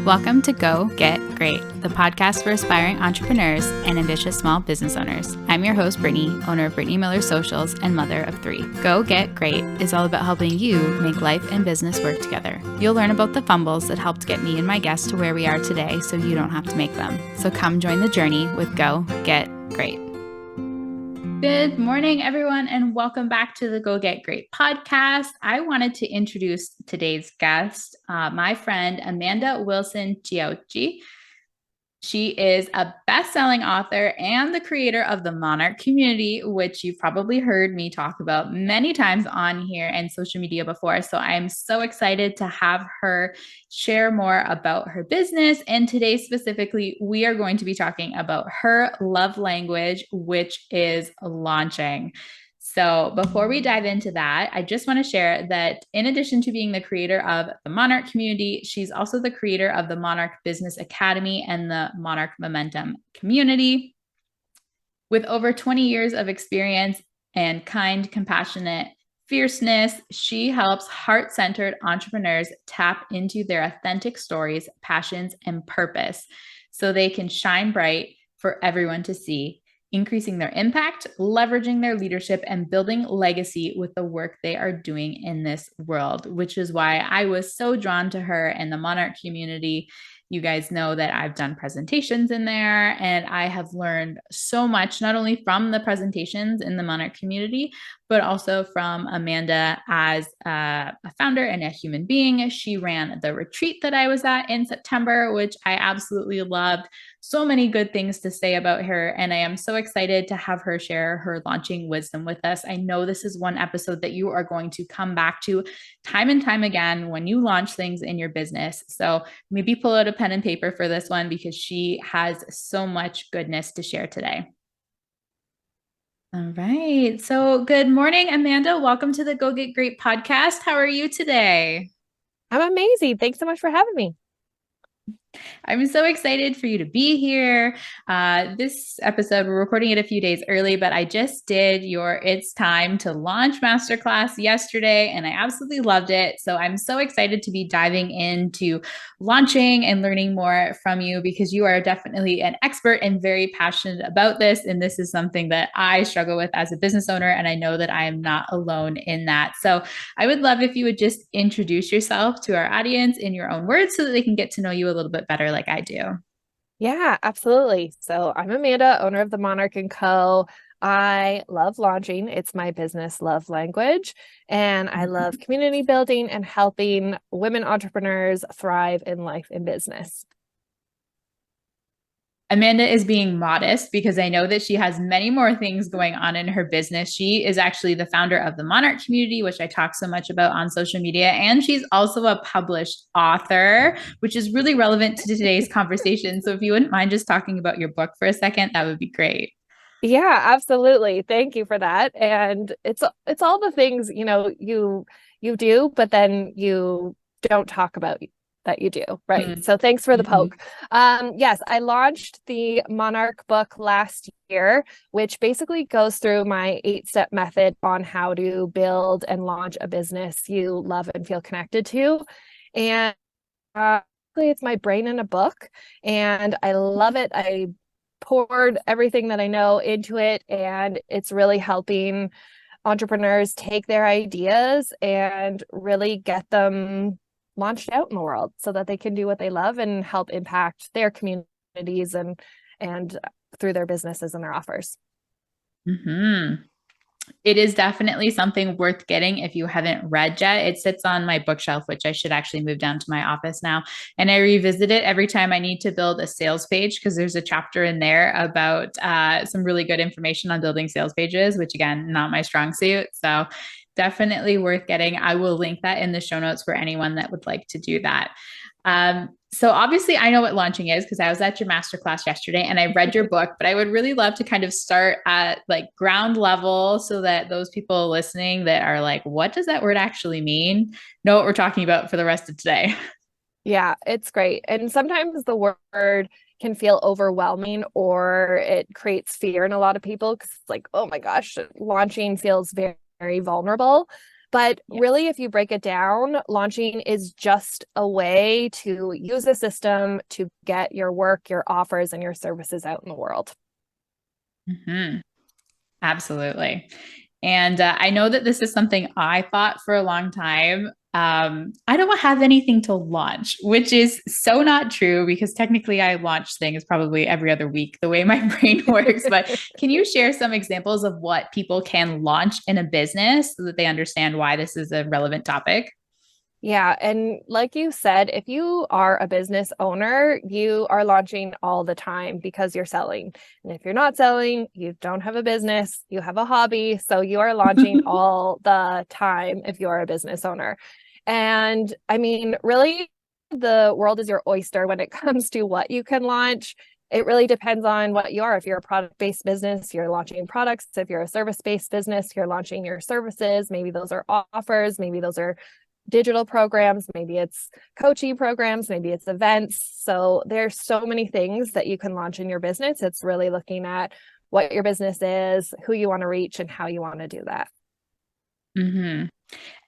Welcome to Go Get Great, the podcast for aspiring entrepreneurs and ambitious small business owners. I'm your host, Brittany, owner of Brittany Miller Socials and mother of 3. Go Get Great is all about helping you make life and business work together. You'll learn about the fumbles that helped get me and my guests to where we are today so you don't have to make them. So come join the journey with Go Get Great. Good morning, everyone, and welcome back to the Go Get Great podcast. I wanted to introduce today's guest, my friend, Amanda Wilson-Ciocci. She is a best-selling author and the creator of the Monarch Community, which you've probably heard me talk about many times on here and social media before. So I'm so excited to have her share more about her business. And today specifically, we are going to be talking about her love language, which is launching. So before we dive into that, I just want to share that in addition to being the creator of the Monarch Community, she's also the creator of the Monarch Business Academy and the Monarch Momentum Community. With over 20 years of experience and kind, compassionate fierceness, she helps heart-centered entrepreneurs tap into their authentic stories, passions, and purpose so they can shine bright for everyone to see, increasing their impact, leveraging their leadership, and building legacy with the work they are doing in this world, which is why I was so drawn to her and the Monarch Community. You guys know that I've done presentations in there and I have learned so much, not only from the presentations in the Monarch Community, but also from Amanda as a founder and a human being. She ran the retreat that I was at in September, which I absolutely loved. So many good things to say about her. And I am so excited to have her share her launching wisdom with us. I know this is one episode that you are going to come back to time and time again when you launch things in your business. So maybe pull out a pen and paper for this one because she has so much goodness to share today. All right. So good morning, Amanda. Welcome to the Go Get Great podcast. How are you today? I'm amazing. Thanks so much for having me. I'm so excited for you to be here. This episode, we're recording it a few days early, but I just did your It's Time to Launch masterclass yesterday, and I absolutely loved it. So I'm so excited to be diving into launching and learning more from you because you are definitely an expert and very passionate about this. And this is something that I struggle with as a business owner, and I know that I am not alone in that. So I would love if you would just introduce yourself to our audience in your own words so that they can get to know you a little bit better like I do. Yeah, absolutely. So I'm Amanda, owner of the Monarch Co. I love launching. It's my business love language. And I love community building and helping women entrepreneurs thrive in life and business. Amanda is being modest because I know that she has many more things going on in her business. She is actually the founder of the Monarch Community, which I talk so much about on social media. And she's also a published author, which is really relevant to today's conversation. So if you wouldn't mind just talking about your book for a second, that would be great. Yeah, absolutely. Thank you for that. And it's all the things, you do, but then you don't talk about that you do. Right. Mm-hmm. So thanks for the poke. Yes, I launched the Monarch book last year, which basically goes through my 8-step method on how to build and launch a business you love and feel connected to. And it's my brain in a book and I love it. I poured everything that I know into it, and it's really helping entrepreneurs take their ideas and really get them launched out in the world so that they can do what they love and help impact their communities and through their businesses and their offers. Mm-hmm. It is definitely something worth getting if you haven't read yet. It sits on my bookshelf, which I should actually move down to my office now. And I revisit it every time I need to build a sales page because there's a chapter in there about some really good information on building sales pages, which again, not my strong suit. So definitely worth getting. I will link that in the show notes for anyone that would like to do that. So obviously I know what launching is because I was at your masterclass yesterday and I read your book, but I would really love to kind of start at like ground level so that those people listening that are like, what does that word actually mean? Know what we're talking about for the rest of today. Yeah, it's great. And sometimes the word can feel overwhelming or it creates fear in a lot of people because it's like, oh my gosh, launching feels very, very vulnerable. But Yeah. really, if you break it down, launching is just a way to use a system to get your work, your offers, and your services out in the world. Mm-hmm. Absolutely. And I know that this is something I thought for a long time. I don't have anything to launch, which is so not true because technically I launch things probably every other week, the way my brain works. But can you share some examples of what people can launch in a business so that they understand why this is a relevant topic? Yeah. And like you said, if you are a business owner, you are launching all the time because you're selling. And if you're not selling, you don't have a business, you have a hobby. So you are launching all the time if you're a business owner. And I mean, really, the world is your oyster when it comes to what you can launch. It really depends on what you are. If you're a product-based business, you're launching products. If you're a service-based business, you're launching your services. Maybe those are offers, maybe those are digital programs, maybe it's coaching programs, maybe it's events. So there's so many things that you can launch in your business. It's really looking at what your business is, who you want to reach, and how you want to do that. Mm-hmm.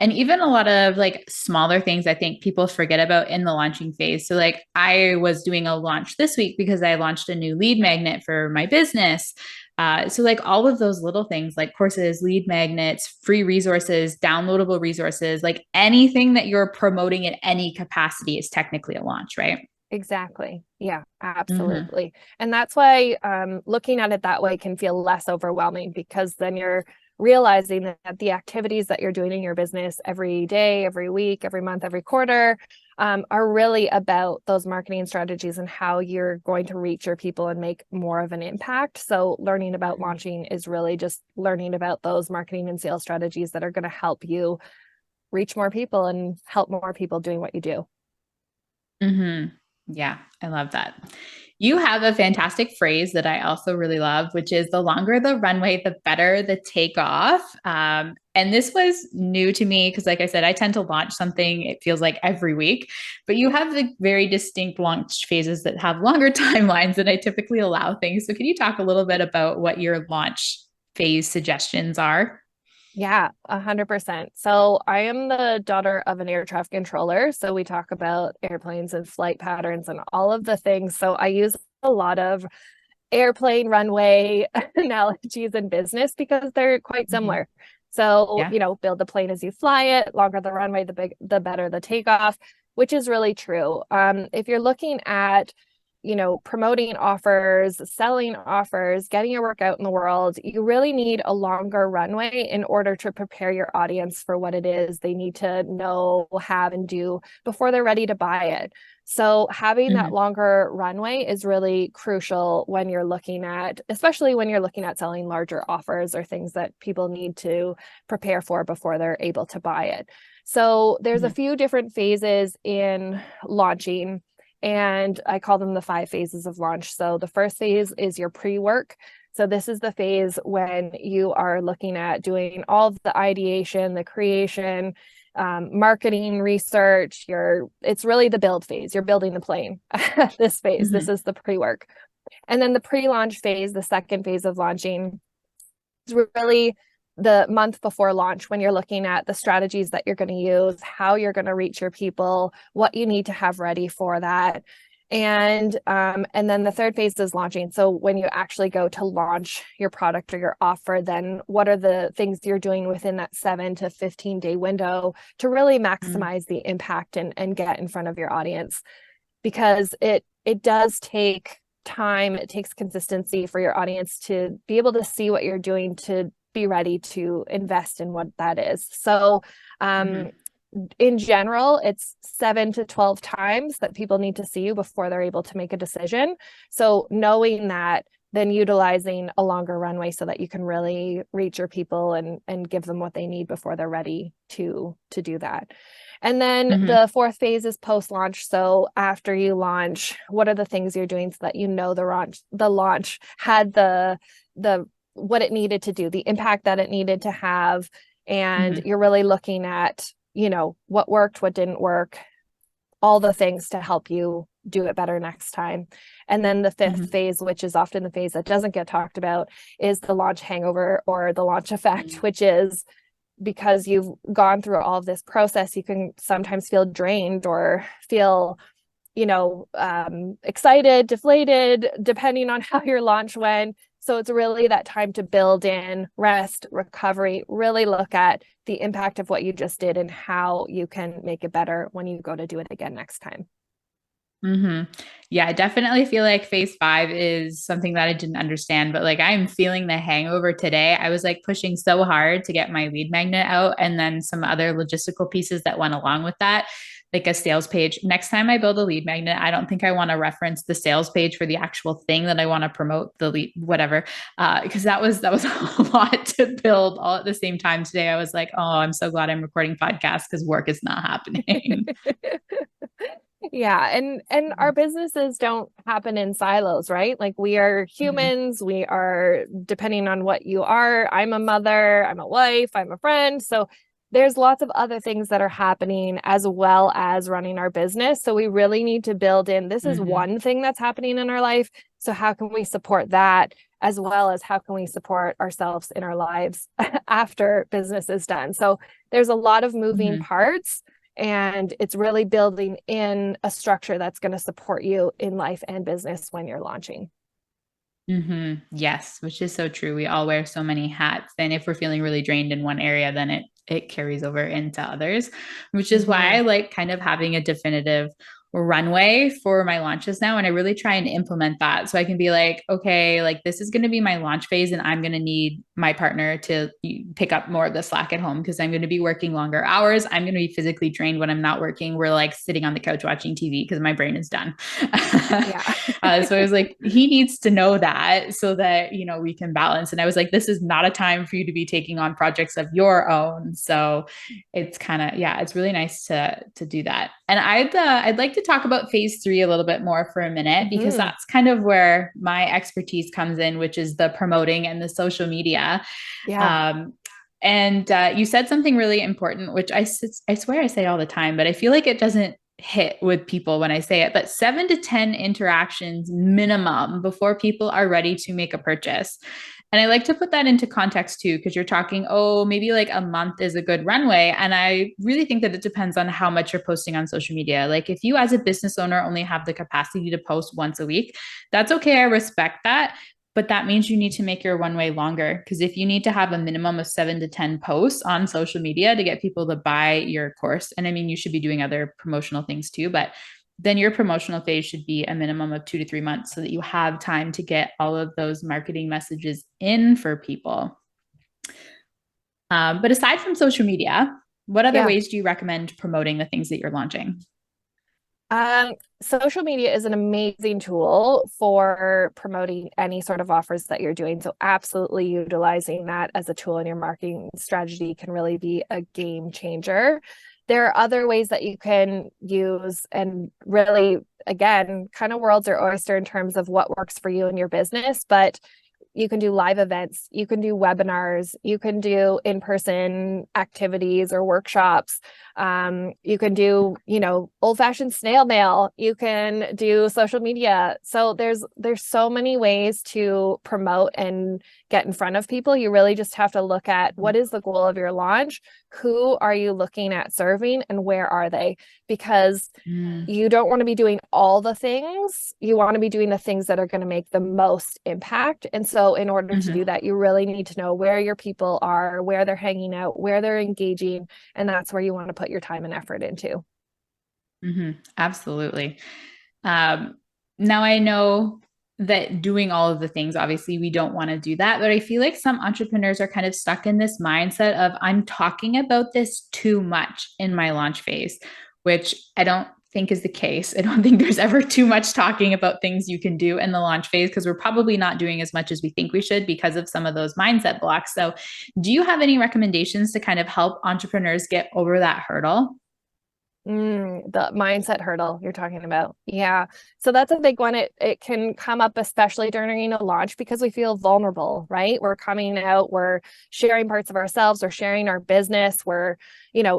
And even a lot of like smaller things I think people forget about in the launching phase. So like I was doing a launch this week because I launched a new lead magnet for my business. So like all of those little things like courses, lead magnets, free resources, downloadable resources, like anything that you're promoting in any capacity is technically a launch, right? Exactly. Yeah, Mm-hmm. absolutely. And that's why looking at it that way can feel less overwhelming because then you're realizing that the activities that you're doing in your business every day, every week, every month, every quarter are really about those marketing strategies and how you're going to reach your people and make more of an impact. So learning about launching is really just learning about those marketing and sales strategies that are going to help you reach more people and help more people doing what you do. Mm-hmm. Yeah, I love that. You have a fantastic phrase that I also really love, which is the longer the runway, the better the takeoff. And this was new to me because, like I said, I tend to launch something, it feels like every week, but you have the very distinct launch phases that have longer timelines than I typically allow things. So, can you talk a little bit about what your launch phase suggestions are? Yeah, 100%. So I am the daughter of an air traffic controller. So we talk about airplanes and flight patterns and all of the things. So I use a lot of airplane runway analogies in business because they're quite Mhm. similar. So, Yeah. build the plane as you fly it, longer the runway, the better the takeoff, which is really true. If you're looking at promoting offers, selling offers, getting your work out in the world, you really need a longer runway in order to prepare your audience for what it is they need to know, have, and do before they're ready to buy it. So having that Mhm. longer runway is really crucial when you're looking at, especially when you're looking at selling larger offers or things that people need to prepare for before they're able to buy it. So there's a Mhm. few different phases in launching, and I call them the 5 phases of launch. So the first phase is your pre-work. So this is the phase when you are looking at doing all of the ideation, the creation, marketing research. It's really the build phase. You're building the plane. This phase. This Mhm. is the pre-work. And then the pre-launch phase, the second phase of launching, is really the month before launch when you're looking at the strategies that you're going to use, how you're going to reach your people, what you need to have ready for that. And then the third phase is launching. So when you actually go to launch your product or your offer, then what are the things you're doing within that 7 to 15 day window to really Mhm. maximize the impact and get in front of your audience? Because it does take time, it takes consistency for your audience to be able to see what you're doing to be ready to invest in what that is. So Mhm. in general, it's 7 to 12 times that people need to see you before they're able to make a decision. So knowing that, then utilizing a longer runway so that you can really reach your people and give them what they need before they're ready to do that. And then Mhm. the fourth phase is post-launch. So after you launch, what are the things you're doing so that the launch had the what it needed to do, the impact that it needed to have, and Mhm. you're really looking at, what worked, what didn't work, all the things to help you do it better next time. And then the fifth Mhm. phase, which is often the phase that doesn't get talked about, is the launch hangover or the launch effect, Mhm. which is because you've gone through all of this process, you can sometimes feel drained or feel, excited, deflated, depending on how your launch went. So it's really that time to build in rest, recovery, really look at the impact of what you just did and how you can make it better when you go to do it again next time. Yeah, I definitely feel like phase 5 is something that I didn't understand, but like I'm feeling the hangover today. I was like pushing so hard to get my lead magnet out and then some other logistical pieces that went along with that, like a sales page. Next time I build a lead magnet, I don't think I want to reference the sales page for the actual thing that I want to promote, the lead, whatever. Because that was a lot to build all at the same time today. I was like, oh, I'm so glad I'm recording podcasts because work is not happening. Yeah, and our businesses don't happen in silos, right? Like we are humans, we are, depending on what you are, I'm a mother, I'm a wife, I'm a friend. So there's lots of other things that are happening as well as running our business. So we really need to build in, this is one thing that's happening in our life. So how can we support that, as well as how can we support ourselves in our lives after business is done? So there's a lot of moving parts. And it's really building in a structure that's going to support you in life and business when you're launching. Yes, which is so true. We all wear so many hats. And if we're feeling really drained in one area, then it carries over into others, which is why I like kind of having a definitive runway for my launches now. And I really try and implement that. So I can be like, okay, like this is going to be my launch phase and I'm going to need my partner to pick up more of the slack at home because I'm going to be working longer hours. I'm going to be physically drained when I'm not working. We're like sitting on the couch watching TV because my brain is done. Yeah. So I was like, he needs to know that so that, we can balance. And I was like, this is not a time for you to be taking on projects of your own. So it's kind of, yeah, it's really nice to do that. And I'd like to talk about phase 3 a little bit more for a minute, because that's kind of where my expertise comes in, which is the promoting and the social media. Yeah. And you said something really important, which I swear I say all the time, but I feel like it doesn't hit with people when I say it, but 7 to 10 interactions minimum before people are ready to make a purchase. And I like to put that into context too, because you're talking, oh, maybe like a month is a good runway. And I really think that it depends on how much you're posting on social media. Like if you as a business owner only have the capacity to post once a week, that's okay. I respect that. But that means you need to make your runway longer, because if you need to have a minimum of 7 to 10 posts on social media to get people to buy your course, and I mean, you should be doing other promotional things too, but then your promotional phase should be a minimum of 2 to 3 months so that you have time to get all of those marketing messages in for people. But aside from social media, what other ways do you recommend promoting the things that you're launching? Social media is an amazing tool for promoting any sort of offers that you're doing. So absolutely utilizing that as a tool in your marketing strategy can really be a game changer. There are other ways that you can use, and really, again, kind of world's your oyster in terms of what works for you and your business, but you can do live events, you can do webinars, you can do in-person activities or workshops. You can do, old-fashioned snail mail, you can do social media. So there's so many ways to promote and get in front of people. You really just have to look at what is the goal of your launch, who are you looking at serving, and where are they? Because you don't want to be doing all the things. You want to be doing the things that are going to make the most impact. And so in order to do that, you really need to know where your people are, where they're hanging out, where they're engaging. And that's where you want to put your time and effort into. Absolutely. Now I know that doing all of the things, obviously we don't want to do that, but I feel like some entrepreneurs are kind of stuck in this mindset of I'm talking about this too much in my launch phase, which I don't think is the case. I don't think there's ever too much talking about things you can do in the launch phase, because we're probably not doing as much as we think we should because of some of those mindset blocks. So do you have any recommendations to kind of help entrepreneurs get over that hurdle? The mindset hurdle you're talking about. Yeah. So that's a big one. It can come up, especially during a launch, because we feel vulnerable, right? We're coming out, we're sharing parts of ourselves, we're sharing our business, we're,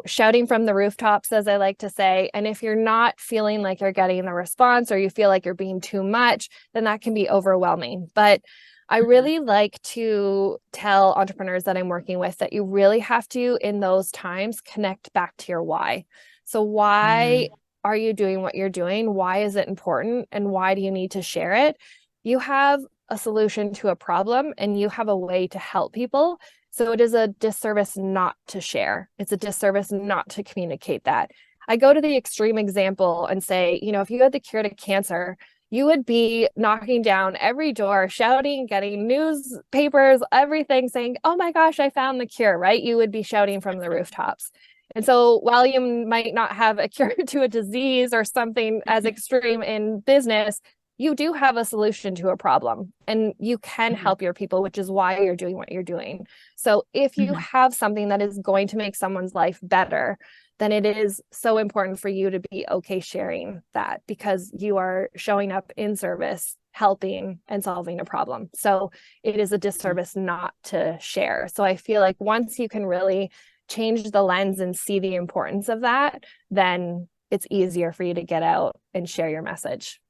shouting from the rooftops, as I like to say. And if you're not feeling like you're getting the response, or you feel like you're being too much, then that can be overwhelming. But I really like to tell entrepreneurs that I'm working with that you really have to, in those times, connect back to your why. So why are you doing what you're doing? Why is it important? And why do you need to share it? You have a solution to a problem and you have a way to help people. So it is a disservice not to share. It's a disservice not to communicate that. I go to the extreme example and say, if you had the cure to cancer, you would be knocking down every door, shouting, getting newspapers, everything saying, oh my gosh, I found the cure, right? You would be shouting from the rooftops. And so while you might not have a cure to a disease or something as extreme in business, you do have a solution to a problem and you can help your people, which is why you're doing what you're doing. So if you have something that is going to make someone's life better, then it is so important for you to be okay sharing that because you are showing up in service, helping and solving a problem. So it is a disservice not to share. So I feel like once you can really change the lens and see the importance of that, then it's easier for you to get out and share your message.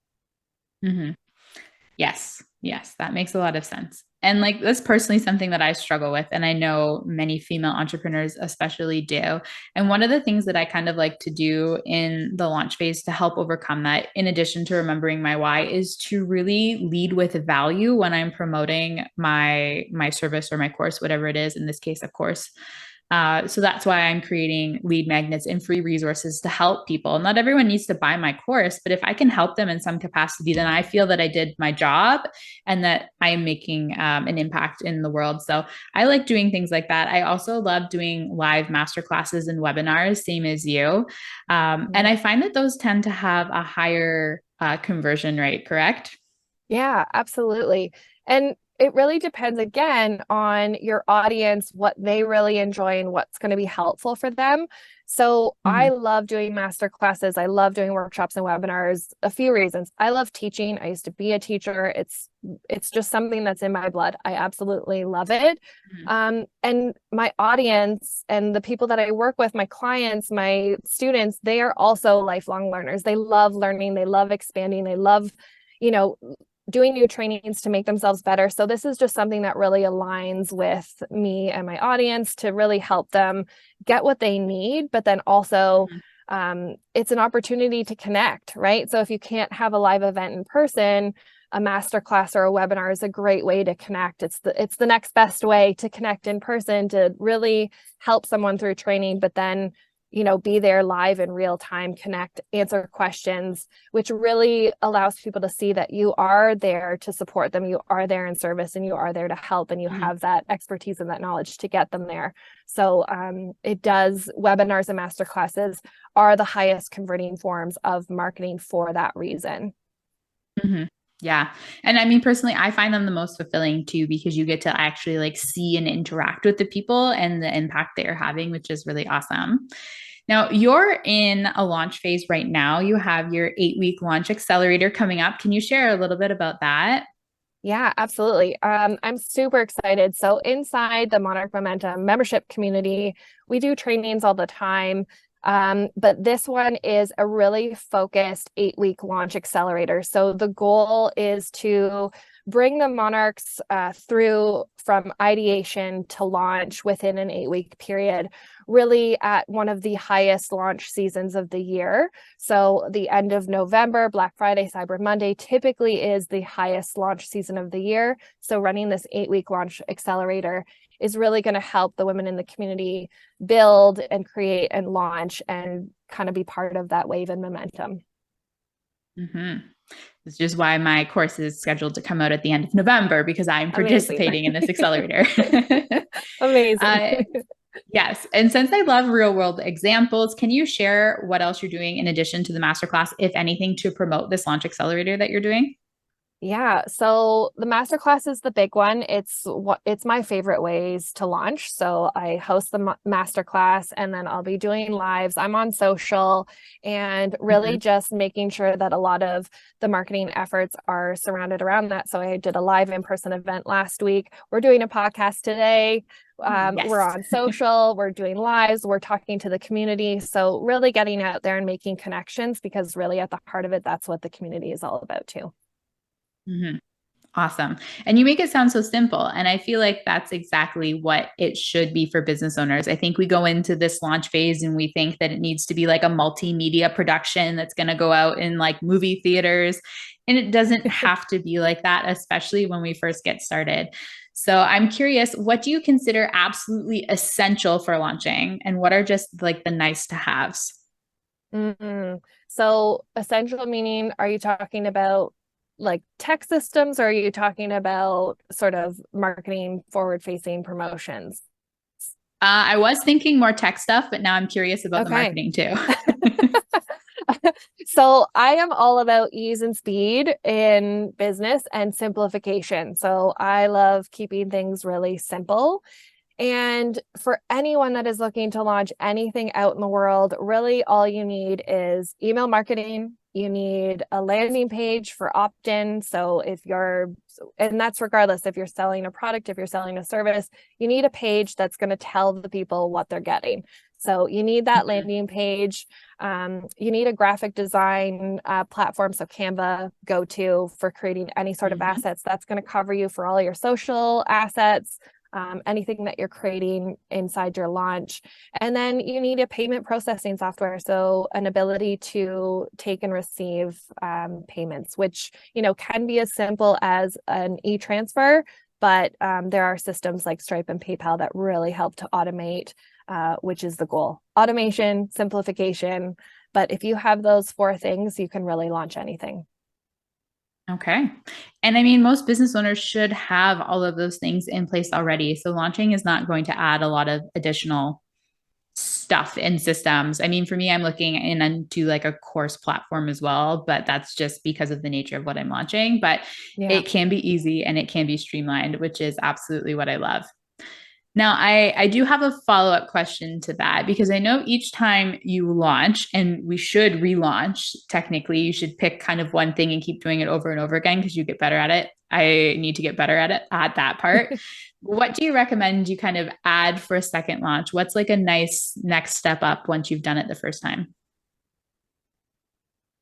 Yes. Yes. That makes a lot of sense. And like, that's personally something that I struggle with. And I know many female entrepreneurs especially do. And one of the things that I kind of like to do in the launch phase to help overcome that, in addition to remembering my why, is to really lead with value when I'm promoting my service or my course, whatever it is, in this case, of course. So that's why I'm creating lead magnets and free resources to help people. Not everyone needs to buy my course, but if I can help them in some capacity, then I feel that I did my job and that I am making an impact in the world. So I like doing things like that. I also love doing live masterclasses and webinars, same as you. And I find that those tend to have a higher conversion rate, correct? Yeah, absolutely. And it really depends again on your audience, what they really enjoy and what's going to be helpful for them. So I love doing master classes. I love doing workshops and webinars. A few reasons. I love teaching. I used to be a teacher. It's just something that's in my blood. I absolutely love it. And my audience and the people that I work with, my clients, my students, they are also lifelong learners. They love learning. They love expanding. They love, doing new trainings to make themselves better. So this is just something that really aligns with me and my audience to really help them get what they need, but then also it's an opportunity to connect, right? So if you can't have a live event in person, a masterclass or a webinar is a great way to connect. It's the next best way to connect in person to really help someone through training, but then be there live in real time, connect, answer questions, which really allows people to see that you are there to support them. You are there in service and you are there to help and you have that expertise and that knowledge to get them there. So webinars and masterclasses are the highest converting forms of marketing for that reason. Yeah. And I mean, personally, I find them the most fulfilling too, because you get to actually like see and interact with the people and the impact they are having, which is really awesome. Now, you're in a launch phase right now. You have your 8-week launch accelerator coming up. Can you share a little bit about that? Yeah, absolutely. I'm super excited. So inside the Monarch Momentum membership community, we do trainings all the time. But this one is a really focused 8-week launch accelerator. So the goal is to bring the Monarchs through from ideation to launch within an 8-week period, really at one of the highest launch seasons of the year. So the end of November, Black Friday, Cyber Monday typically is the highest launch season of the year. So running this 8-week launch accelerator is really going to help the women in the community build and create and launch and kind of be part of that wave and momentum. It's just why my course is scheduled to come out at the end of November, because I'm participating in this accelerator. Amazing. Yes. And since I love real world examples, can you share what else you're doing in addition to the masterclass, if anything, to promote this launch accelerator that you're doing? Yeah, so the masterclass is the big one. It's my favorite ways to launch. So I host the masterclass and then I'll be doing lives. I'm on social and really just making sure that a lot of the marketing efforts are surrounded around that. So I did a live in-person event last week. We're doing a podcast today. We're on social, we're doing lives, we're talking to the community. So really getting out there and making connections, because really at the heart of it, that's what the community is all about too. Awesome. And you make it sound so simple. And I feel like that's exactly what it should be for business owners. I think we go into this launch phase and we think that it needs to be like a multimedia production that's going to go out in like movie theaters. And it doesn't have to be like that, especially when we first get started. So I'm curious, what do you consider absolutely essential for launching? And what are just like the nice to haves? So essential meaning, are you talking about like tech systems, or are you talking about sort of marketing forward-facing promotions? I was thinking more tech stuff, but now I'm curious about the Okay. marketing too. So I am all about ease and speed in business and simplification. So I love keeping things really simple. And for anyone that is looking to launch anything out in the world, really all you need is email marketing. You need a landing page for opt-in. So and that's regardless if you're selling a product, if you're selling a service, you need a page that's going to tell the people what they're getting. So you need that landing page. You need a graphic design platform. So Canva, go-to for creating any sort of assets. That's going to cover you for all your social assets. Anything that you're creating inside your launch. And then you need a payment processing software. So an ability to take and receive payments, which, can be as simple as an e-transfer, but there are systems like Stripe and PayPal that really help to automate, which is the goal. Automation, simplification. But if you have those four things, you can really launch anything. Okay. And I mean, most business owners should have all of those things in place already. So launching is not going to add a lot of additional stuff and systems. I mean, for me, I'm looking into like a course platform as well, but that's just because of the nature of what I'm launching. But Yeah. it can be easy and it can be streamlined, which is absolutely what I love. Now, I do have a follow-up question to that because I know each time you launch, and we should relaunch, technically, you should pick kind of one thing and keep doing it over and over again because you get better at it. I need to get better at it at that part. What do you recommend you kind of add for a second launch? What's like a nice next step up once you've done it the first time?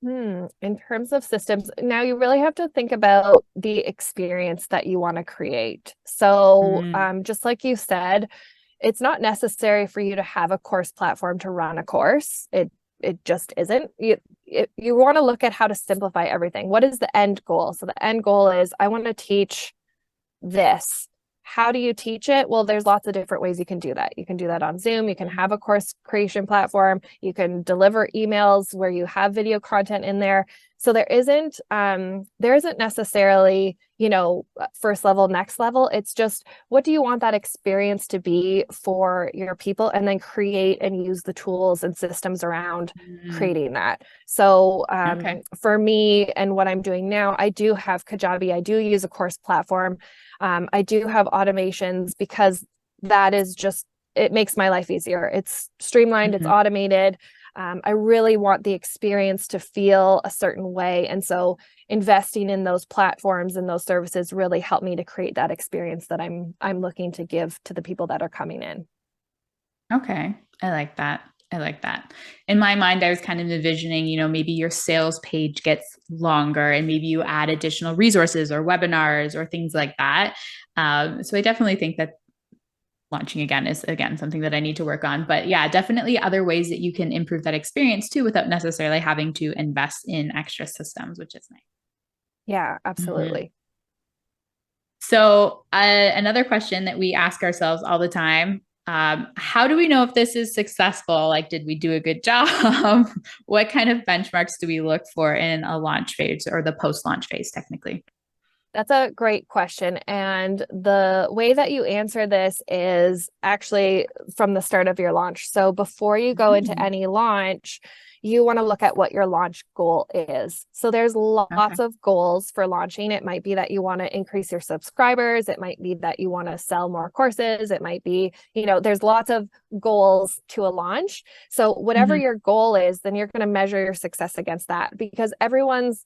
In terms of systems, now you really have to think about the experience that you want to create. So, just like you said, it's not necessary for you to have a course platform to run a course. It just isn't. You want to look at how to simplify everything. What is the end goal? So the end goal is I want to teach this. How do you teach it? Well, there's lots of different ways you can do that. You can do that on Zoom. You can have a course creation platform. You can deliver emails where you have video content in there. So there isn't necessarily, first level, next level. It's just, what do you want that experience to be for your people? And then create and use the tools and systems around creating that. So for me and what I'm doing now, I do have Kajabi. I do use a course platform. I do have automations because that is just, it makes my life easier. It's streamlined, it's automated. I really want the experience to feel a certain way. And so investing in those platforms and those services really help me to create that experience that I'm looking to give to the people that are coming in. Okay. I like that. I like that. In my mind, I was kind of envisioning, maybe your sales page gets longer and maybe you add additional resources or webinars or things like that. So I definitely think that launching again is something that I need to work on. But yeah, definitely other ways that you can improve that experience too without necessarily having to invest in extra systems, which is nice. Yeah, absolutely. So another question that we ask ourselves all the time, how do we know if this is successful? Like, did we do a good job? What kind of benchmarks do we look for in a launch phase or the post-launch phase, technically? That's a great question. And the way that you answer this is actually from the start of your launch. So before you go into any launch, you want to look at what your launch goal is. So there's lots of goals for launching. It might be that you want to increase your subscribers. It might be that you want to sell more courses. It might be, there's lots of goals to a launch. So whatever your goal is, then you're going to measure your success against that, because everyone's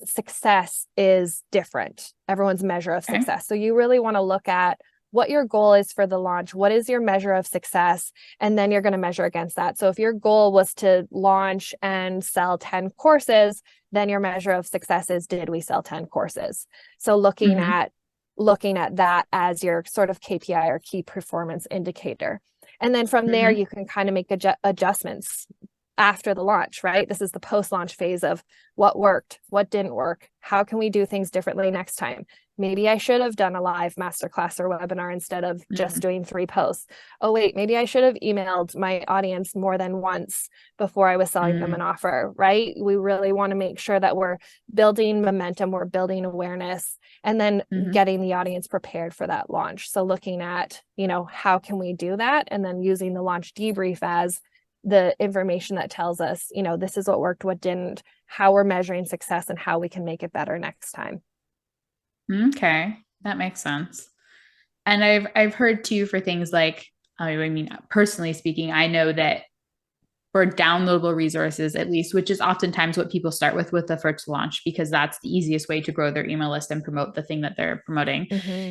success is different. Everyone's measure of success. So you really want to look at what your goal is for the launch. What is your measure of success? And then you're going to measure against that. So if your goal was to launch and sell 10 courses, then your measure of success is, did we sell 10 courses? So looking at that as your sort of KPI or key performance indicator. And then from there, you can kind of make adjustments after the launch, right? This is the post-launch phase of what worked, what didn't work, how can we do things differently next time? Maybe I should have done a live masterclass or webinar instead of just doing 3 posts. Oh, wait, maybe I should have emailed my audience more than once before I was selling them an offer, right? We really want to make sure that we're building momentum, we're building awareness, and then getting the audience prepared for that launch. So looking at, how can we do that? And then using the launch debrief as the information that tells us, this is what worked, what didn't, how we're measuring success, and how we can make it better next time. Okay, that makes sense. And I've heard too for things like, personally speaking, I know that for downloadable resources, at least, which is oftentimes what people start with the first launch, because that's the easiest way to grow their email list and promote the thing that they're promoting.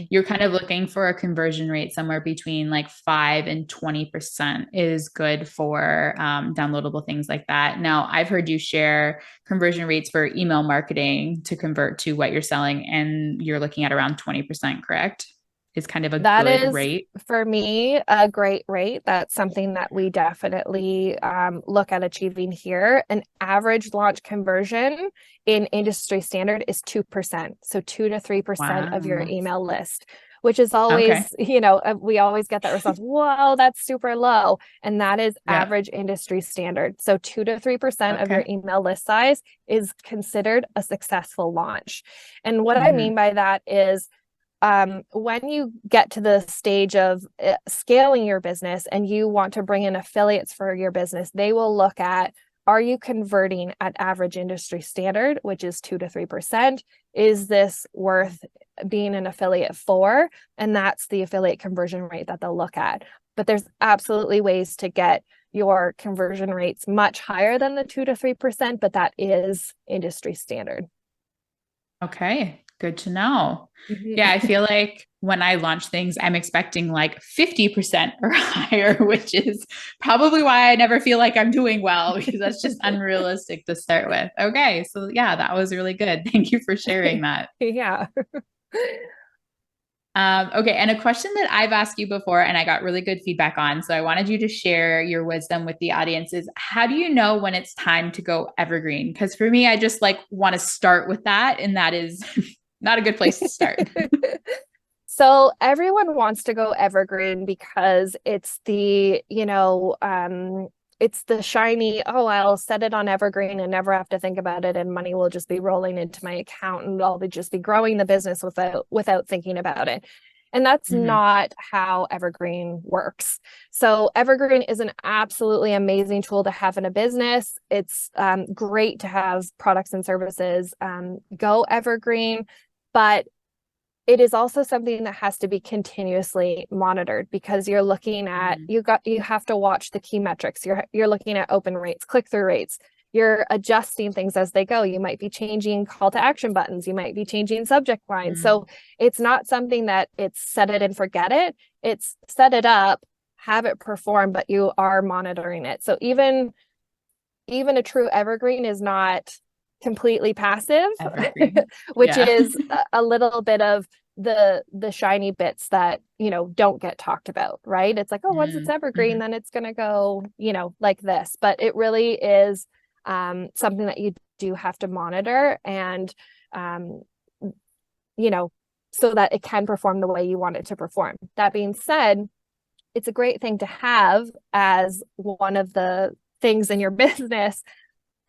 You're kind of looking for a conversion rate somewhere between like 5 and 20% is good for downloadable things like that. Now, I've heard you share conversion rates for email marketing to convert to what you're selling, and you're looking at around 20%, correct? Is kind of a good rate. For me, a great rate. That's something that we definitely look at achieving here. An average launch conversion in industry standard is 2%. So 2 to 3% of your email list, which is always, we always get that response. Whoa, that's super low. And that is average industry standard. So 2 to 3% of your email list size is considered a successful launch. And what I mean by that is, when you get to the stage of scaling your business and you want to bring in affiliates for your business, they will look at, are you converting at average industry standard, which is 2 to 3%? Is this worth being an affiliate for? And that's the affiliate conversion rate that they'll look at. But there's absolutely ways to get your conversion rates much higher than the 2 to 3%, but that is industry standard. Okay. Good to know. Yeah, I feel like when I launch things, I'm expecting like 50% or higher, which is probably why I never feel like I'm doing well, because that's just unrealistic to start with. Okay. So yeah, that was really good. Thank you for sharing that. Yeah. Okay. And a question that I've asked you before and I got really good feedback on, so I wanted you to share your wisdom with the audience, is how do you know when it's time to go evergreen? Because for me, I just want to start with that. And that is not a good place to start. So everyone wants to go evergreen because it's the, it's the shiny, oh, I'll set it on evergreen and never have to think about it, and money will just be rolling into my account and I'll just be growing the business without thinking about it. And that's not how Evergreen works. So Evergreen is an absolutely amazing tool to have in a business. It's great to have products and services go evergreen, but it is also something that has to be continuously monitored, because you're looking at, you have to watch the key metrics. You're looking at open rates, click-through rates. You're adjusting things as they go. You might be changing call to action buttons. You might be changing subject lines. So it's not something that it's set it and forget it. It's set it up, have it perform, but you are monitoring it. So even a true evergreen is not completely passive, which is a little bit of the shiny bits that, don't get talked about, right? It's like, oh, once it's evergreen, then it's going to go, like this. But it really is something that you do have to monitor and, so that it can perform the way you want it to perform. That being said, it's a great thing to have as one of the things in your business,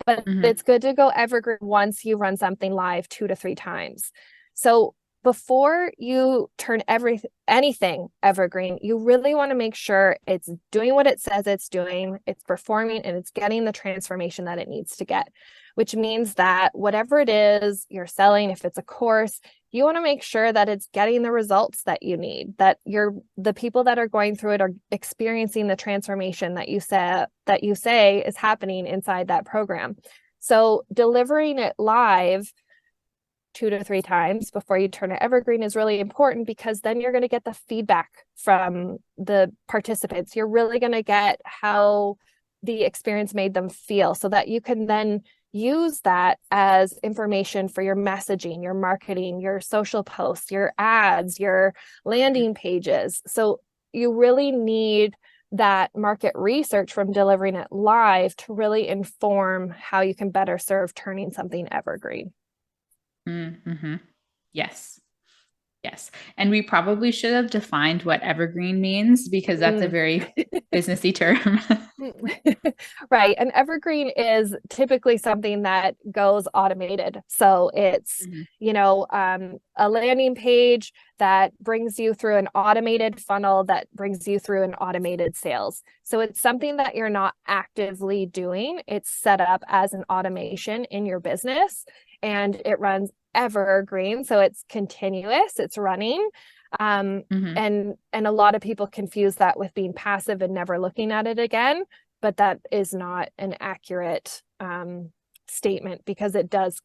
but it's good to go evergreen once you run something live 2 to 3 times. So before you turn anything evergreen, you really want to make sure it's doing what it says it's doing, it's performing, and it's getting the transformation that it needs to get, which means that whatever it is you're selling, if it's a course, you want to make sure that it's getting the results that you need, that the people that are going through it are experiencing the transformation that you say is happening inside that program. So delivering it live 2 to 3 times before you turn it evergreen is really important, because then you're going to get the feedback from the participants. You're really going to get how the experience made them feel, so that you can then use that as information for your messaging, your marketing, your social posts, your ads, your landing pages. So you really need that market research from delivering it live to really inform how you can better serve turning something evergreen. Mm-hmm. Yes. Yes. And we probably should have defined what evergreen means, because that's a very businessy term. Right. And evergreen is typically something that goes automated. So it's, a landing page that brings you through an automated funnel that brings you through an automated sales. So it's something that you're not actively doing. It's set up as an automation in your business, and it runs evergreen. So it's continuous, it's running. And a lot of people confuse that with being passive and never looking at it again, but that is not an accurate statement, because it does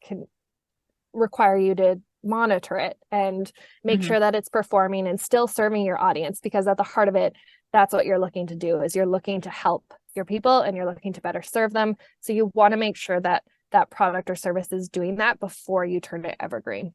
require you to monitor it and make sure that it's performing and still serving your audience, because at the heart of it, that's what you're looking to do, is you're looking to help your people and you're looking to better serve them. So you want to make sure that that product or service is doing that before you turn it evergreen.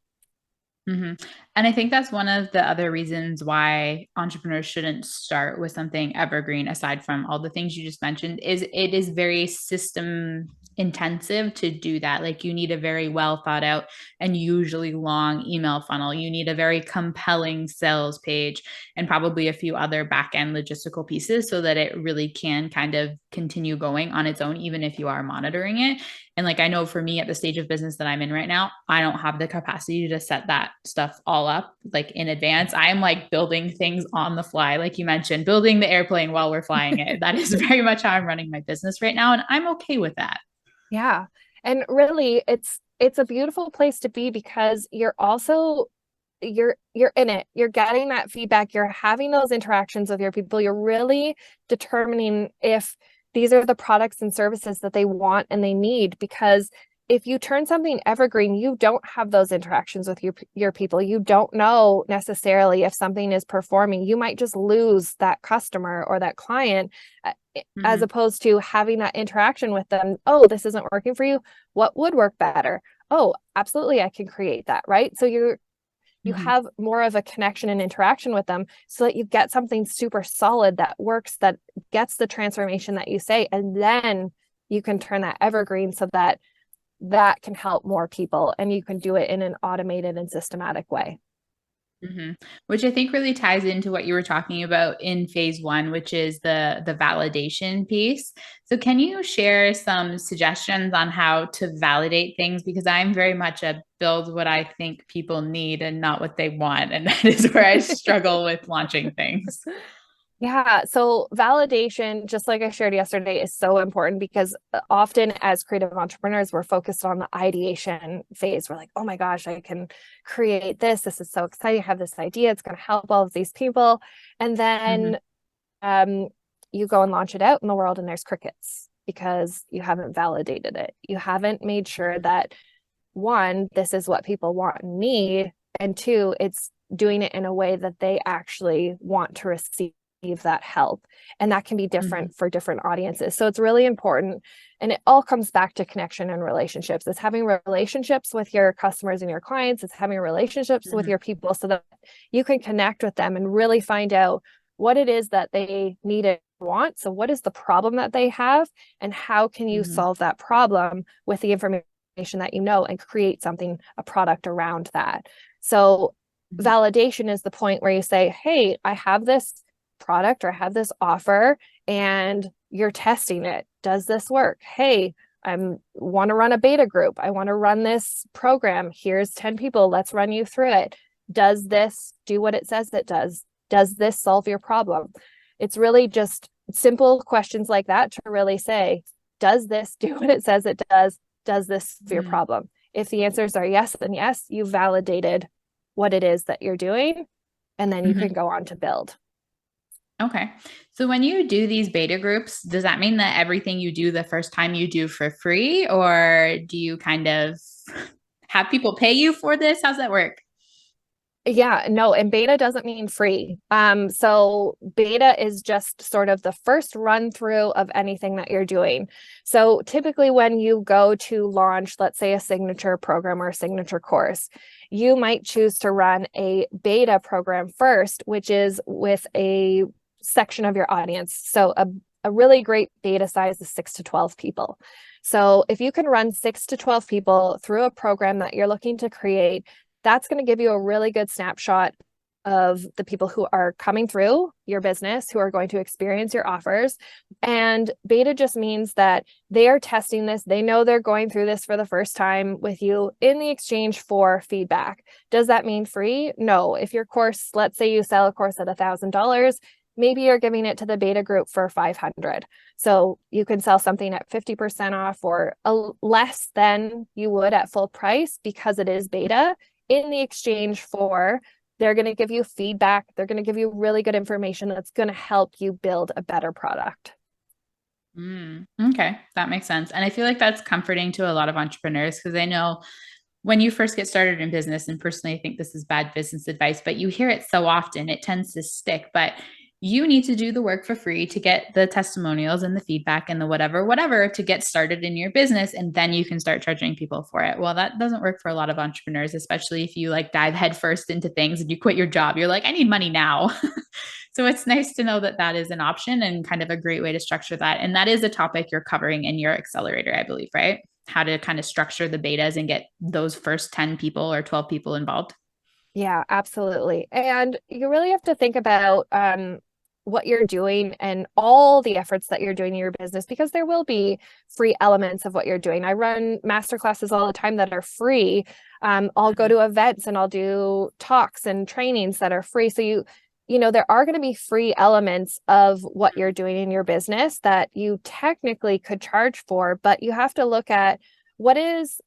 And I think that's one of the other reasons why entrepreneurs shouldn't start with something evergreen, aside from all the things you just mentioned, is it is very system intensive to do that. Like, you need a very well thought out and usually long email funnel. You need a very compelling sales page and probably a few other back end logistical pieces so that it really can kind of continue going on its own, even if you are monitoring it. And like, I know for me at the stage of business that I'm in right now, I don't have the capacity to set that stuff all up like in advance. I'm like building things on the fly. Like you mentioned, building the airplane while we're flying it. That is very much how I'm running my business right now. And I'm okay with that. Yeah. And really it's a beautiful place to be, because you're also you're in it. You're getting that feedback. You're having those interactions with your people. You're really determining if these are the products and services that they want and they need, because if you turn something evergreen, you don't have those interactions with your people. You don't know necessarily if something is performing. You might just lose that customer or that client, as opposed to having that interaction with them. Oh, this isn't working for you. What would work better? Oh, absolutely, I can create that, right? So you have more of a connection and interaction with them, so that you get something super solid that works, that gets the transformation that you say, and then you can turn that evergreen so that that can help more people, and you can do it in an automated and systematic way. Which I think really ties into what you were talking about in phase one, which is the validation piece. So can you share some suggestions on how to validate things? Because I'm very much a build what I think people need and not what they want. And that is where I struggle with launching things. Yeah. So validation, just like I shared yesterday, is so important, because often as creative entrepreneurs, we're focused on the ideation phase. We're like, oh my gosh, I can create this. This is so exciting. I have this idea. It's going to help all of these people. And then you go and launch it out in the world and there's crickets, because you haven't validated it. You haven't made sure that, one, this is what people want and need, and two, it's doing it in a way that they actually want to receive that help. And that can be different for different audiences. So it's really important. And it all comes back to connection and relationships. It's having relationships with your customers and your clients. It's having relationships with your people, so that you can connect with them and really find out what it is that they need and want. So what is the problem that they have, and how can you solve that problem with the information that you know, and create something, a product around that. So validation is the point where you say, hey, I have this product, or I have this offer, and you're testing it. Does this work? Hey, I want to run a beta group. I want to run this program. Here's 10 people. Let's run you through it. Does this do what it says it does? Does this solve your problem? It's really just simple questions like that to really say, does this do what it says it does? Does this solve your problem? If the answers are yes, then yes, you validated what it is that you're doing, and then you can go on to build. Okay. So when you do these beta groups, does that mean that everything you do the first time you do for free, or do you kind of have people pay you for this? How's that work? Yeah, no, and beta doesn't mean free. So beta is just sort of the first run through of anything that you're doing. So typically when you go to launch, let's say a signature program or a signature course, you might choose to run a beta program first, which is with a section of your audience. So a really great beta size is 6 to 12 people. So if you can run 6 to 12 people through a program that you're looking to create, that's going to give you a really good snapshot of the people who are coming through your business, who are going to experience your offers. And beta just means that they are testing this. They know they're going through this for the first time with you in the exchange for feedback. Does that mean free? No. If your course, let's say you sell a course at $1,000, maybe you're giving it to the beta group for 500. So you can sell something at 50% off or less than you would at full price because it is beta, in the exchange for they're going to give you feedback. They're going to give you really good information that's going to help you build a better product. Okay, that makes sense. And I feel like that's comforting to a lot of entrepreneurs because I know when you first get started in business, and personally, I think this is bad business advice, but you hear it so often, it tends to stick. But you need to do the work for free to get the testimonials and the feedback and the whatever to get started in your business. And then you can start charging people for it. Well, that doesn't work for a lot of entrepreneurs, especially if you like dive headfirst into things and you quit your job. You're like, I need money now. So it's nice to know that that is an option and kind of a great way to structure that. And that is a topic you're covering in your accelerator, I believe, right? How to kind of structure the betas and get those first 10 people or 12 people involved. Yeah, absolutely. And you really have to think about what you're doing and all the efforts that you're doing in your business, because there will be free elements of what you're doing. I run masterclasses all the time that are free. I'll go to events and I'll do talks and trainings that are free. So you know, there are going to be free elements of what you're doing in your business that you technically could charge for, but you have to look at what is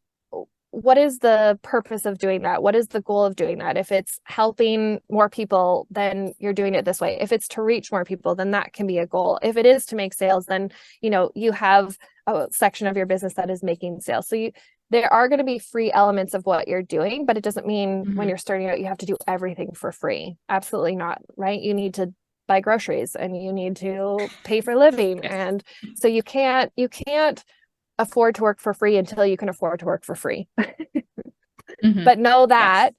the purpose of doing that? What is the goal of doing that? If it's helping more people, then you're doing it this way. If it's to reach more people, then that can be a goal. If it is to make sales, then, you know, you have a section of your business that is making sales. So there are going to be free elements of what you're doing, but it doesn't mean when you're starting out, you have to do everything for free. Absolutely not, right? You need to buy groceries and you need to pay for living. Yes. And so you can't afford to work for free until you can afford to work for free. But know that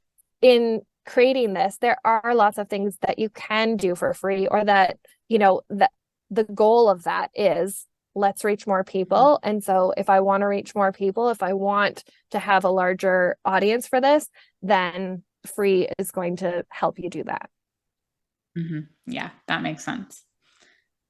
in creating this, there are lots of things that you can do for free, or that, you know, that the goal of that is let's reach more people. And so if I want to reach more people, if I want to have a larger audience for this, then free is going to help you do that. Yeah, that makes sense.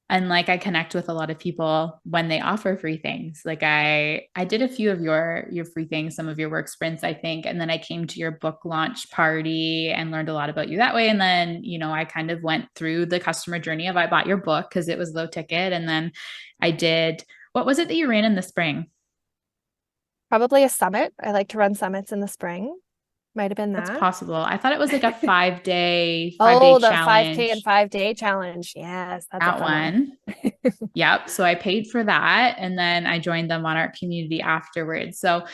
And like I connect with a lot of people when they offer free things. Like I did a few of your free things, some of your work sprints, I think. And then I came to your book launch party and learned a lot about you that way. And then, you know, I kind of went through the customer journey of I bought your book because it was low ticket. And then I did, what was it that you ran in the spring? Probably a summit. I like to run summits in the spring. Might have been That's that. possible. I thought it was like a 5-day Oh, the 5K and challenge. 5-day challenge. Yes, that's a That fun one. one. Yep. So I paid for that. And then I joined the Monarch community afterwards. So,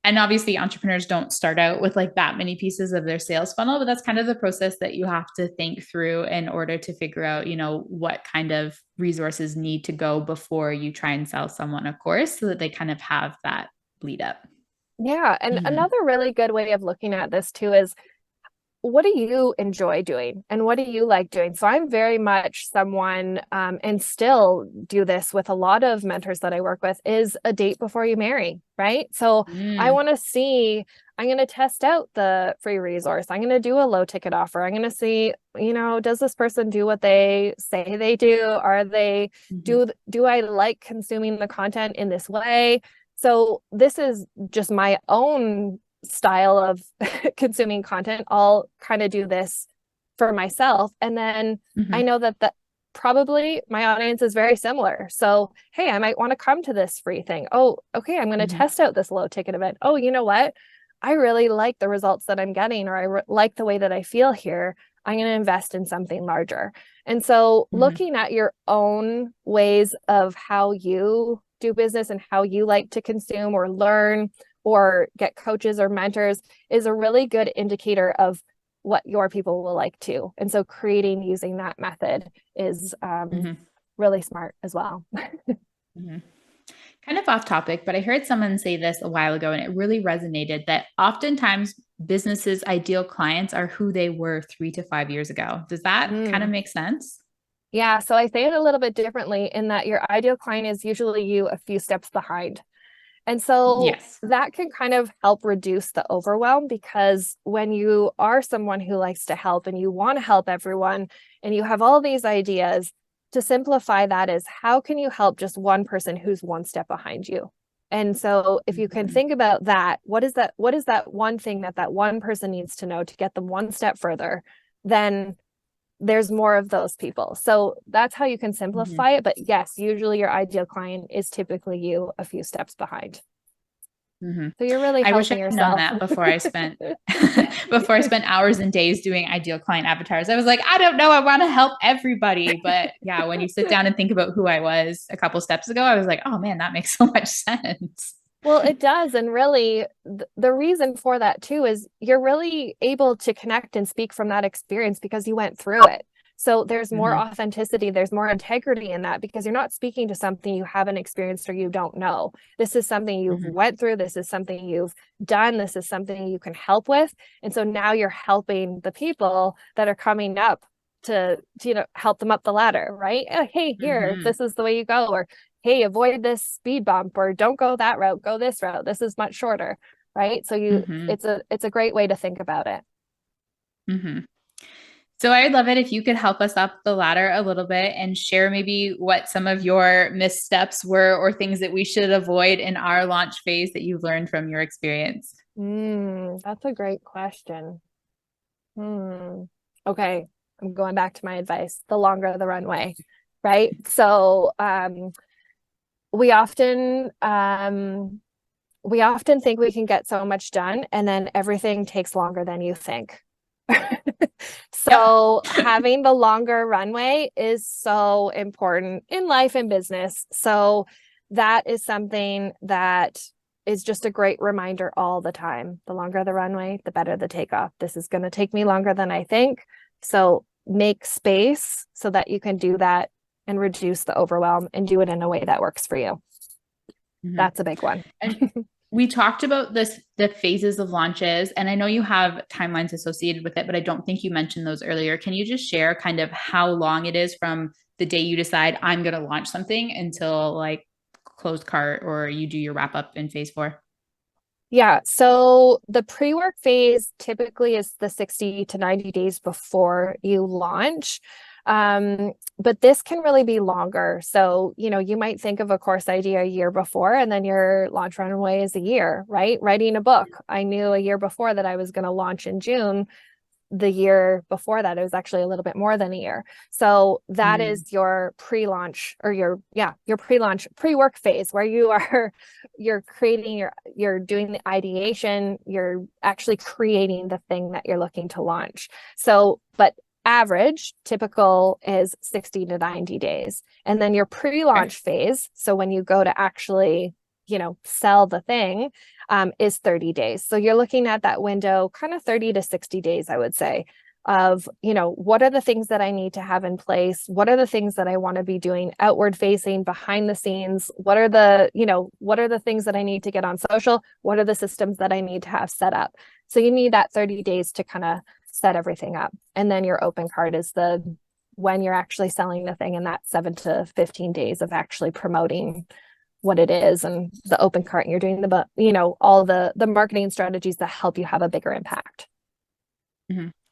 and obviously entrepreneurs don't start out with like that many pieces of their sales funnel, but that's kind of the process that you have to think through in order to figure out, you know, what kind of resources need to go before you try and sell someone a course so that they kind of have that lead up. Yeah. And another really good way of looking at this too is, what do you enjoy doing and what do you like doing? So I'm very much someone, and still do this with a lot of mentors that I work with, is a date before you marry, right? So I want to see, I'm going to test out the free resource. I'm going to do a low ticket offer. I'm going to see, you know, does this person do what they say they do? Are they, do I like consuming the content in this way? So this is just my own style of consuming content. I'll kind of do this for myself. And then I know that probably my audience is very similar. So, hey, I might want to come to this free thing. Oh, okay, I'm going to test out this low ticket event. Oh, you know what? I really like the results that I'm getting, or I like the way that I feel here. I'm going to invest in something larger. And so looking at your own ways of how you do business and how you like to consume or learn or get coaches or mentors is a really good indicator of what your people will like too. And so creating using that method is really smart as well. Kind of off topic, but I heard someone say this a while ago and it really resonated that oftentimes businesses' ideal clients are who they were 3 to 5 years ago. Does that kind of make sense? Yeah. So I say it a little bit differently in that your ideal client is usually you a few steps behind. And so that can kind of help reduce the overwhelm, because when you are someone who likes to help and you want to help everyone and you have all these ideas, to simplify that is how can you help just one person who's one step behind you? And so if you can think about that, what is that one thing that one person needs to know to get them one step further, then there's more of those people. So that's how you can simplify it. But yes, usually your ideal client is typically you a few steps behind. So you're really helping yourself. I wish I had known that before I spent hours and days doing ideal client avatars. I was like, I don't know, I want to help everybody. But yeah, when you sit down and think about who I was a couple steps ago, I was like, oh man, that makes so much sense. Well, it does. And really, the reason for that too is you're really able to connect and speak from that experience because you went through it. So there's more authenticity, there's more integrity in that, because you're not speaking to something you haven't experienced or you don't know. This is something you've went through. This is something you've done. This is something you can help with. And so now you're helping the people that are coming up to help them up the ladder, right? Hey, here, this is the way you go. Or hey, avoid this speed bump, or don't go that route, go this route. This is much shorter, right? So it's a great way to think about it. So I'd love it if you could help us up the ladder a little bit and share maybe what some of your missteps were or things that we should avoid in our launch phase that you've learned from your experience. That's a great question. Okay, I'm going back to my advice. The longer the runway, right? So we often think we can get so much done, and then everything takes longer than you think. So having the longer runway is so important in life and business. So that is something that is just a great reminder all the time. The longer the runway, the better the takeoff. This is going to take me longer than I think. So make space so that you can do that and reduce the overwhelm and do it in a way that works for you. That's a big one. And we talked about the phases of launches, and I know you have timelines associated with it, but I don't think you mentioned those earlier. Can you just share kind of how long it is from the day you decide I'm going to launch something until like closed cart or you do your wrap up in phase 4? Yeah. So the pre-work phase typically is the 60 to 90 days before you launch. But this can really be longer. So, you might think of a course idea a year before, and then your launch runway is a year, right? Writing a book. I knew a year before that I was going to launch in June. The year before that, it was actually a little bit more than a year. So that is your pre-launch or your pre-launch pre-work phase, where you're creating you're doing the ideation, you're actually creating the thing that you're looking to launch. So, but average typical is 60 to 90 days. And then your pre-launch phase, so when you go to actually, sell the thing, is 30 days. So you're looking at that window, kind of 30 to 60 days, I would say, of, what are the things that I need to have in place? What are the things that I want to be doing outward facing, behind the scenes? What are the things that I need to get on social? What are the systems that I need to have set up? So you need that 30 days to kind of set everything up. And then your open cart is when you're actually selling the thing, and that 7 to 15 days of actually promoting what it is, and the open cart, and you're doing all the marketing strategies that help you have a bigger impact.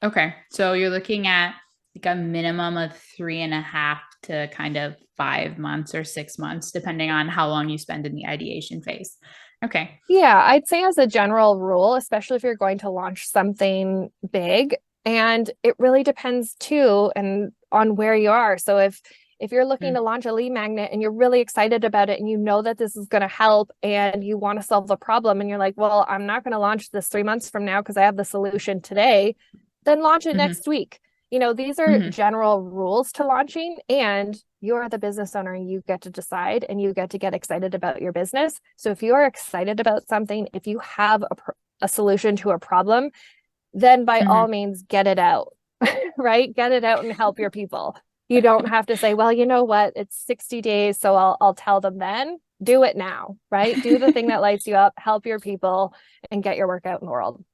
Okay. So you're looking at like a minimum of 3.5 to kind of 5 months or 6 months, depending on how long you spend in the ideation phase. Okay. Yeah, I'd say as a general rule, especially if you're going to launch something big, and it really depends too, and on where you are. So if you're looking to launch a lead magnet and you're really excited about it, and you know that this is going to help, and you want to solve a problem, and you're like, well, I'm not going to launch this 3 months from now because I have the solution today, then launch it next week. These are general rules to launching, and you're the business owner and you get to decide, and you get to get excited about your business. So if you are excited about something, if you have a solution to a problem, then by all means, get it out, right? Get it out and help your people. You don't have to say, well, you know what? It's 60 days, so I'll tell them then. Do it now, right? Do the thing that lights you up, help your people, and get your work out in the world.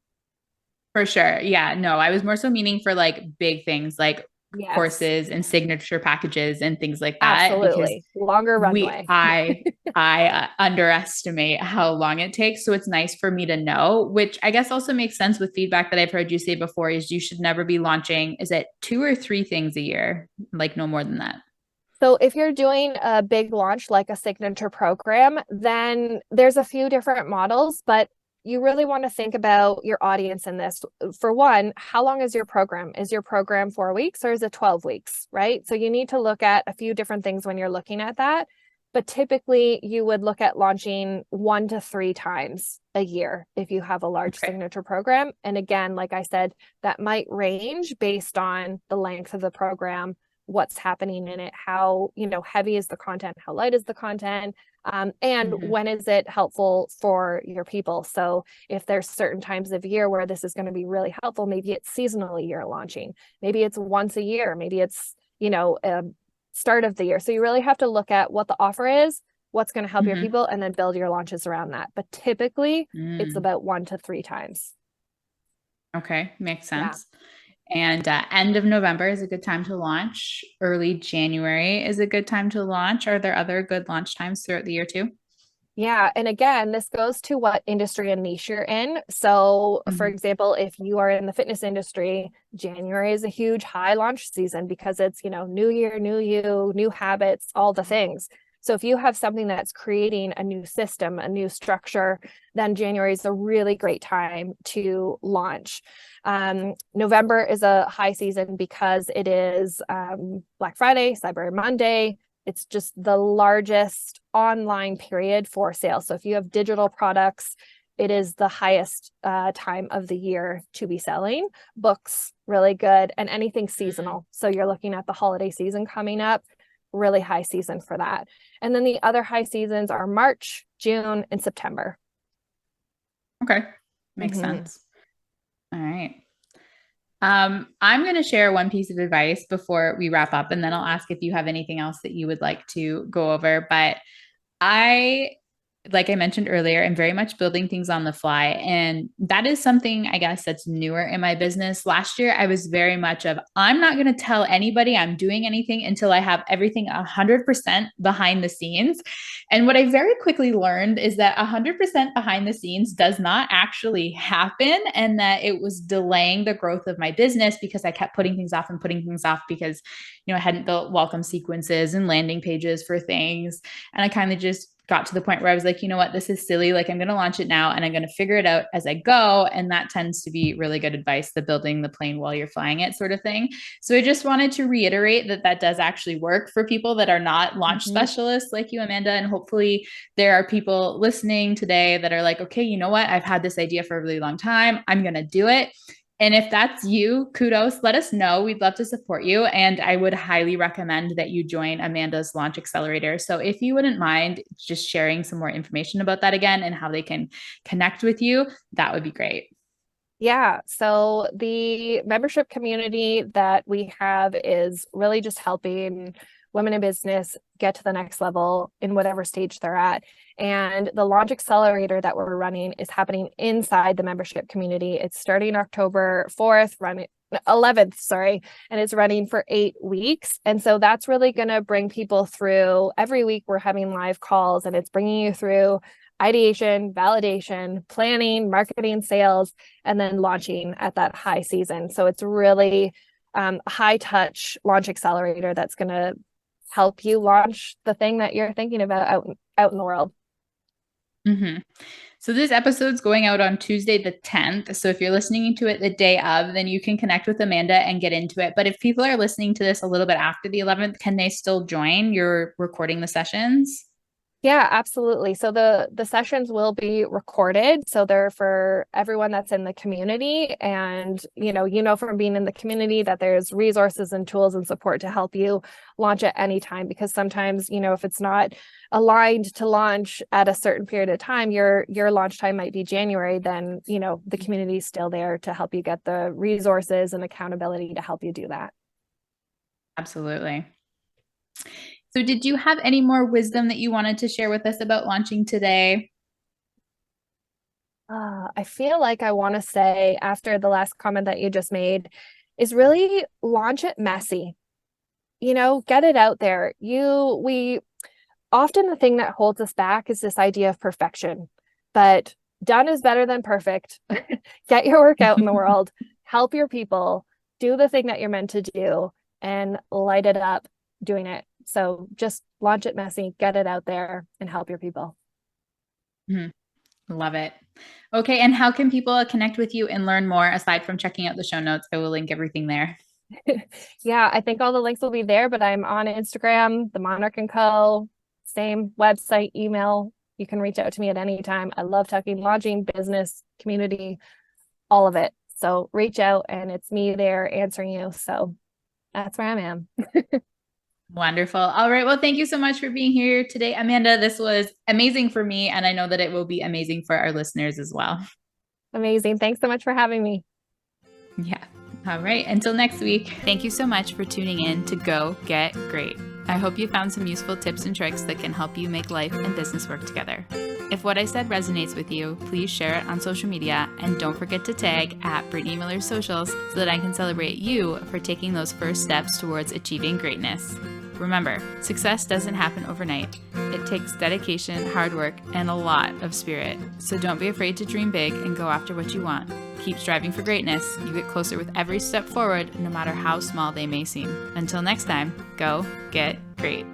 For sure. Yeah. No, I was more so meaning for like big things like Yes, courses and signature packages and things like that, because absolutely. Longer runway. I underestimate how long it takes. So it's nice for me to know, which I guess also makes sense with feedback that I've heard you say before, is you should never be launching, is it 2 or 3 things a year? Like no more than that. So if you're doing a big launch like a signature program, then there's a few different models, but you really want to think about your audience in this. For one, how long is your program? Is your program 4 weeks or is it 12 weeks, right? So you need to look at a few different things when you're looking at that. But typically you would look at launching 1 to 3 times a year if you have a large signature program. And again, like I said, that might range based on the length of the program, what's happening in it, how, heavy is the content, how light is the content, and when is it helpful for your people. So if there's certain times of year where this is going to be really helpful, maybe it's seasonally you're launching, maybe it's once a year, maybe it's, start of the year. So you really have to look at what the offer is, what's going to help your people, and then build your launches around that. But typically it's about 1 to 3 times. Okay. Makes sense. Yeah. And end of November is a good time to launch. Early January is a good time to launch. Are there other good launch times throughout the year too? Yeah. And again, this goes to what industry and niche you're in. So for example, if you are in the fitness industry, January is a huge high launch season because it's, new year, new you, new habits, all the things. So if you have something that's creating a new system, a new structure, then January is a really great time to launch. November is a high season because it is Black Friday, Cyber Monday. It's just the largest online period for sales. So if you have digital products, it is the highest time of the year to be selling. Books, really good, and anything seasonal. So you're looking at the holiday season coming up, really high season for that. And then the other high seasons are March, June, and September. Okay. Makes sense. All right. I'm going to share one piece of advice before we wrap up, and then I'll ask if you have anything else that you would like to go over. But like I mentioned earlier, I'm very much building things on the fly. And that is something, I guess, that's newer in my business. Last year, I was very much of, I'm not going to tell anybody I'm doing anything until I have everything 100% behind the scenes. And what I very quickly learned is that 100% behind the scenes does not actually happen, and that it was delaying the growth of my business because I kept putting things off because, I hadn't built welcome sequences and landing pages for things. And I kind of just got to the point where I was like, you know what, this is silly. Like I'm going to launch it now and I'm going to figure it out as I go. And that tends to be really good advice, the building the plane while you're flying it sort of thing. So I just wanted to reiterate that does actually work for people that are not launch specialists like you, Amanda. And hopefully there are people listening today that are like, okay, you know what? I've had this idea for a really long time. I'm going to do it. And if that's you, kudos, let us know. We'd love to support you. And I would highly recommend that you join Amanda's Launch Accelerator. So if you wouldn't mind just sharing some more information about that again and how they can connect with you, that would be great. Yeah. So the membership community that we have is really just helping women in business get to the next level in whatever stage they're at. And the Launch Accelerator that we're running is happening inside the membership community. It's starting October 11th, and it's running for 8 weeks. And so that's really going to bring people through. Every week we're having live calls, and it's bringing you through ideation, validation, planning, marketing, sales, and then launching at that high season. So it's really a high touch launch accelerator that's going to help you launch the thing that you're thinking about out in the world. So this episode's going out on Tuesday, the 10th. So if you're listening to it the day of, then you can connect with Amanda and get into it. But if people are listening to this a little bit after the 11th, can they still join? You're recording the sessions? Yeah, absolutely. So the sessions will be recorded. So they're for everyone that's in the community. And from being in the community that there's resources and tools and support to help you launch at any time. Because sometimes, if it's not aligned to launch at a certain period of time, your launch time might be January, then the community is still there to help you get the resources and accountability to help you do that. Absolutely. So did you have any more wisdom that you wanted to share with us about launching today? I feel like I want to say, after the last comment that you just made, is really launch it messy. Get it out there. We often, the thing that holds us back is this idea of perfection, but done is better than perfect. Get your work out in the world, help your people, do the thing that you're meant to do, and light it up doing it. So just launch it messy, get it out there, and help your people. Love it. Okay. And how can people connect with you and learn more aside from checking out the show notes? I will link everything there. Yeah, I think all the links will be there, but I'm on Instagram, the Monarch Co, same website, email. You can reach out to me at any time. I love talking launching, business, community, all of it. So reach out, and it's me there answering you. So that's where I am. Wonderful. All right. Well, thank you so much for being here today, Amanda. This was amazing for me, and I know that it will be amazing for our listeners as well. Amazing. Thanks so much for having me. Yeah. All right. Until next week. Thank you so much for tuning in to Go Get Great. I hope you found some useful tips and tricks that can help you make life and business work together. If what I said resonates with you, please share it on social media, and don't forget to tag at Brittany Miller Socials so that I can celebrate you for taking those first steps towards achieving greatness. Remember, success doesn't happen overnight. It takes dedication, hard work, and a lot of spirit. So don't be afraid to dream big and go after what you want. Keep striving for greatness. You get closer with every step forward, no matter how small they may seem. Until next time, go get great.